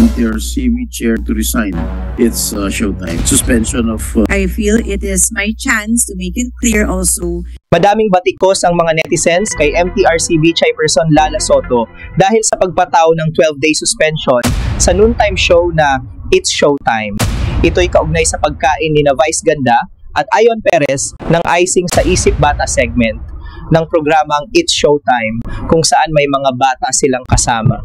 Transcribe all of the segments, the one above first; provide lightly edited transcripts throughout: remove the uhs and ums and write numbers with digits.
MTRCB chair to resign. It's Showtime. Suspension of... I feel it is my chance to make it clear also. Madaming batikos ang mga netizens kay MTRCB Chairperson Lala Sotto dahil sa pagpataw ng 12-day suspension sa noontime show na It's Showtime. Ito'y kaugnay sa pagkain ni na Vice Ganda at Ayon Perez ng icing sa Isip Bata segment ng programang It's Showtime kung saan may mga bata silang kasama.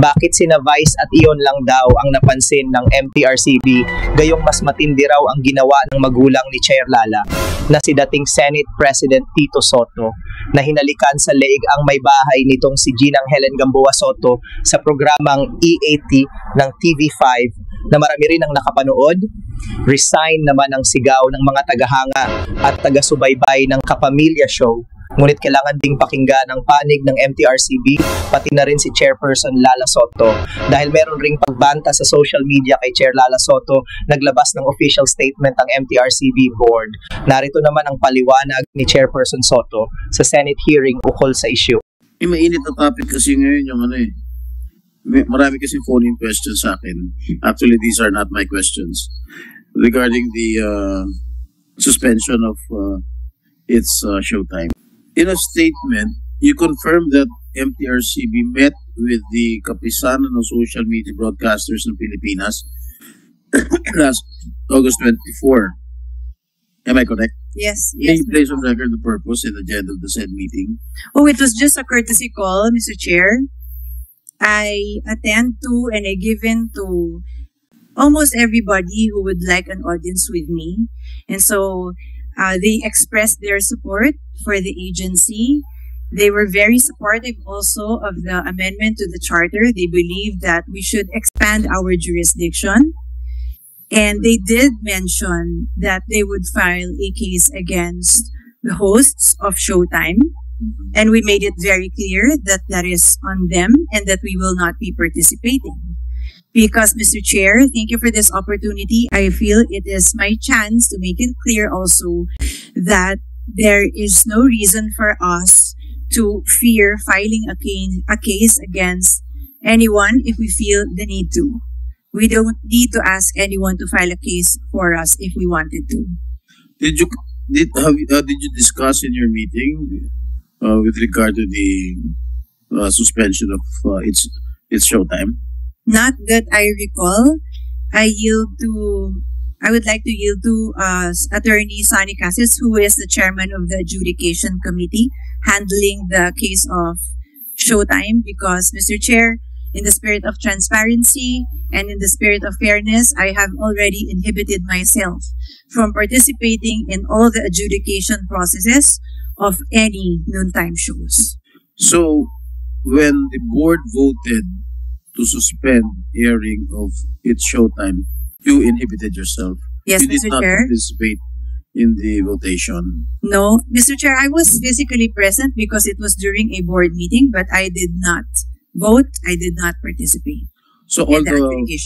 Bakit sina Vice at Iyon lang daw ang napansin ng MTRCB gayong mas matindi raw ang ginawa ng magulang ni Chair Lala na si dating Senate President Tito Sotto na hinalikan sa leeg ang may bahay nitong si Ginang Helen Gamboa Sotto sa programang E80 ng TV5 na marami rin ang nakapanood. Resign naman ang sigaw ng mga tagahanga at taga-subaybay ng Kapamilya Show. Ngunit kailangan ding pakinggan ang panig ng MTRCB pati na rin si Chairperson Lala Sotto dahil meron ring pagbanta sa social media kay Chair Lala Sotto, naglabas ng official statement ang MTRCB board. Narito naman ang paliwanag ni Chairperson Sotto sa Senate hearing ukol sa issue. Mainit na topic kasi ngayon yung marami kasi phone-in questions sa akin. Actually, these are not my questions. Regarding the suspension of It's Showtime. In a statement, you confirmed that MTRCB met with the kapisanan ng social media broadcasters ng Pilipinas last August 24. Am I correct? Yes. Can you place on record the purpose and agenda of the said meeting? Oh, it was just a courtesy call, Mr. Chair. I attend to and I give in to almost everybody who would like an audience with me. And so they expressed their support for the agency. They were very supportive also of the amendment to the charter. They believe that we should expand our jurisdiction. And they did mention that they would file a case against the hosts of Showtime. And we made it very clear that that is on them and that we will not be participating. Because, Mr. Chair, thank you for this opportunity. I feel it is my chance to make it clear also that there is no reason for us to fear filing a case against anyone if we feel the need to. We don't need to ask anyone to file a case for us if we wanted to. Did you discuss in your meeting with regard to the suspension of It's Showtime? Not that I recall. I would like to yield to Attorney Sonny Cassis, who is the chairman of the adjudication committee handling the case of Showtime, because, Mr. Chair, in the spirit of transparency and in the spirit of fairness, I have already inhibited myself from participating in all the adjudication processes of any noontime shows. So, when the board voted to suspend airing of It's Showtime, you inhibited yourself. Yes, you did Mr. not Chair. participate in the votation. No, Mr. Chair, I was physically present because it was during a board meeting, but I did not vote. I did not participate. So all the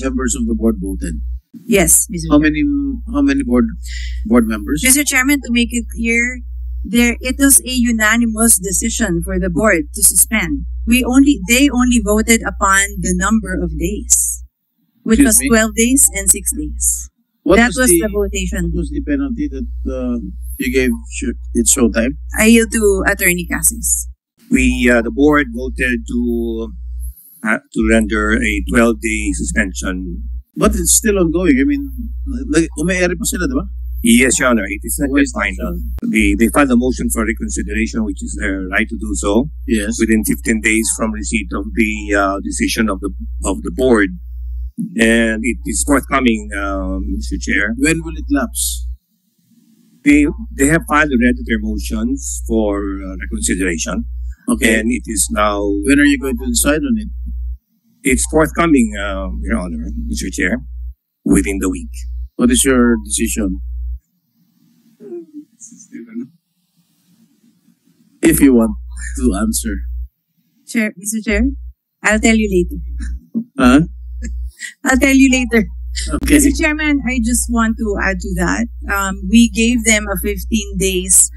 members of the board voted. Yes, Mr. How Chair. many board members? Mr. Chairman, to make it clear, it was a unanimous decision for the board to suspend. They only voted upon the number of days, which was 12 days and 6 days. That was the votation. What was the penalty that you gave It's Showtime? I yield to Attorney Cassis. The board voted to render a 12-day suspension. But it's still ongoing. I mean, umayari pa sila, di ba? Yes, Your Honor. It is not yet final. They filed a motion for reconsideration, which is their right to do so. Yes. Within 15 days from receipt of the decision of the board, and it is forthcoming, Mr. Chair. When will it lapse? They have filed already their motions for reconsideration. Okay. And it is now. When are you going to decide on it? It's forthcoming, Your Honor, Mr. Chair, within the week. What is your decision? If you want to answer. Mr. Chair, I'll tell you later. Huh? I'll tell you later. Okay. Mr. Chairman, I just want to add to that. We gave them a 15 days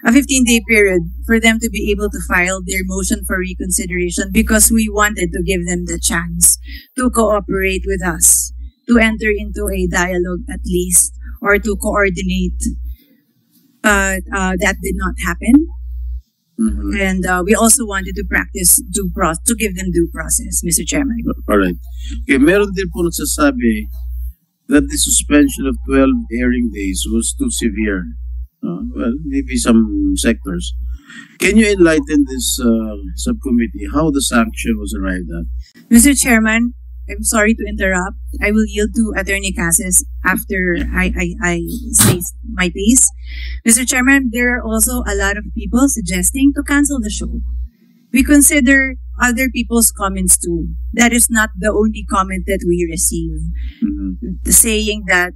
a 15-day period for them to be able to file their motion for reconsideration because we wanted to give them the chance to cooperate with us, to enter into a dialogue at least, or to coordinate. That did not happen. Mhm. And we also wanted to practice to give them due process, Mr. Chairman. Alright. Okay, meron din po nagsasabi that the suspension of 12 airing days was too severe. Well, maybe some sectors. Can you enlighten this subcommittee how the sanction was arrived at? Mr. Chairman, I'm sorry to interrupt. I will yield to Attorney Cases after I say my piece. Mr. Chairman, there are also a lot of people suggesting to cancel the show. We consider other people's comments too. That is not the only comment that we receive. Mhm. Saying that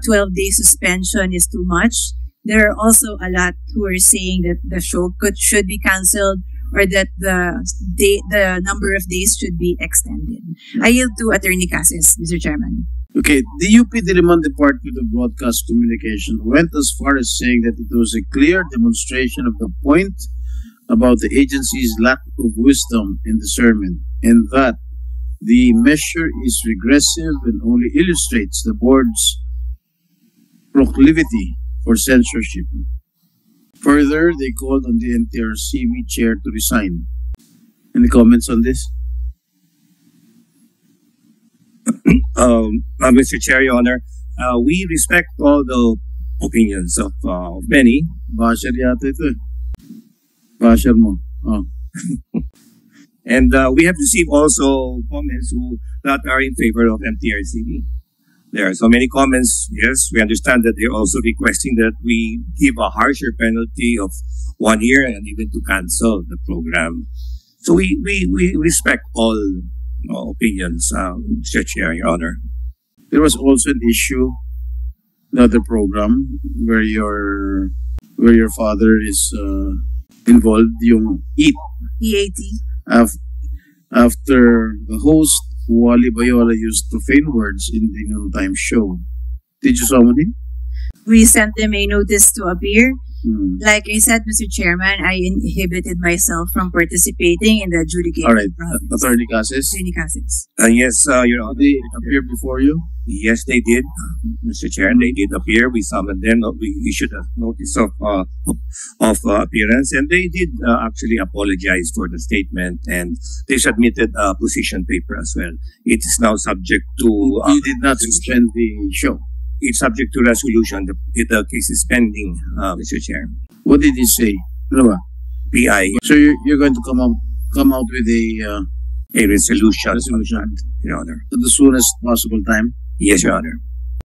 12-day suspension is too much. There are also a lot who are saying that the show should be cancelled or that the number of days should be extended. I yield to Attorney Cases, Mr. Chairman. Okay, the UP Diliman Department of Broadcast Communication went as far as saying that it was a clear demonstration of the point about the agency's lack of wisdom and discernment, and that the measure is regressive and only illustrates the board's proclivity for censorship. Further, they called on the NTRCB chair to resign. Any comments on this? Mr. Chair, Your Honor, we respect all the opinions of many. Basher yata ito eh. Basher mo. Oh. And we have received also comments that are in favor of MTRCB. There are so many comments. Yes, we understand that they're also requesting that we give a harsher penalty of 1 year and even to cancel the program. So we respect all opinions, Mr. Chair, Your Honor. There was also an issue, the other program, where your father is involved, yung EAT. EAT. After the host, Wally Bayola, used profane words in the noontime show. Did you summon him? We sent them a notice to appear. Hmm. Like I said, Mr. Chairman, I inhibited myself from participating in the adjudication All right, process. Attorney Cases. Attorney Cases. Yes, Your Honor. They appear before you? Yes, they did, Mr. Chair. They did appear. We summoned them. We issued a notice of appearance, and they did actually apologize for the statement, and they submitted a position paper as well. It is now subject to. You did not suspend the show. It's subject to resolution. The case is pending, Mr. Chair. What did he say? Ano ba? PI, So you're going to come out with a resolution, resolution Your Honor. at the soonest possible time? Yes, Your Honor.